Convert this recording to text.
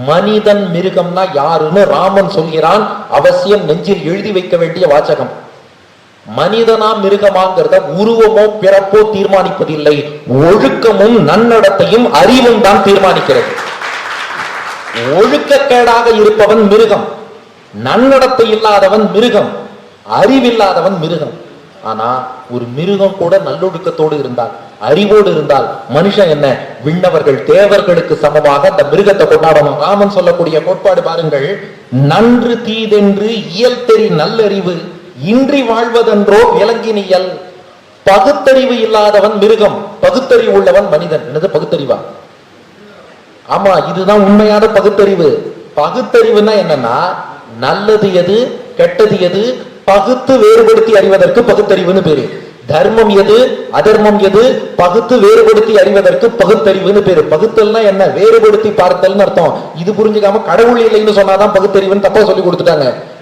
மனிதன் மிருகம்னா யாருன்னு ராமன் சொல்கிறான். அவசியம் நெஞ்சில் எழுதி வைக்க வேண்டிய வாசகம். மனிதனா மிருகமாங்கிறத உருவமோ பிறப்போ தீர்மானிப்பதில்லை, ஒழுக்கமும் நன்னடத்தையும் அறிவும் தான் தீர்மானிக்கிறது. ஒழுக்கக்கேடாக இருப்பவன் மிருகம், நன்னடத்தை இல்லாதவன் மிருகம், அறிவில்லாதவன் மிருகம். ஆனா ஒரு மிருகம் கூட நல்லொழுக்கத்தோடு இருந்தால், அறிவோடு இருந்தால், மனுஷன் என்ன விண்ணவர்கள் தேவர்களுக்கு சமமாக அந்த மிருகத்தை கொண்டாடணும். ராமன் சொல்லக்கூடிய கோட்பாடு பாருங்கள். நன்று தீதென்று இயல் தெரி நல்லறிவு இன்றி வாழ்வதென்றோ விலங்கினியல். பகுத்தறிவு இல்லாதவன் மிருகம், பகுத்தறிவு உள்ளவன் மனிதன். என்னது பகுத்தறிவா? ஆமா, இதுதான் உண்மையான பகுத்தறிவு. பகுத்தறிவுனா என்னன்னா, நல்லது எது கெட்டது எது பகுத்து வேறுபடுத்தி அறிவதற்கு பகுத்தறிவுன்னு பேரு. தர்மம் எது அதர்மம் எது பகுத்து வேறுபடுத்தி அறிவதற்கு பகுத்தறிவுன்னு பேரு. பகுத்தல்னா என்ன? வேறுபடுத்தி பார்த்தல்னு அர்த்தம். இது புரிஞ்சுக்காம கடவுள் இல்லைன்னு சொன்னாதான் பகுத்தறிவுன்னு தப்பா சொல்லி கொடுத்துட்டாங்க.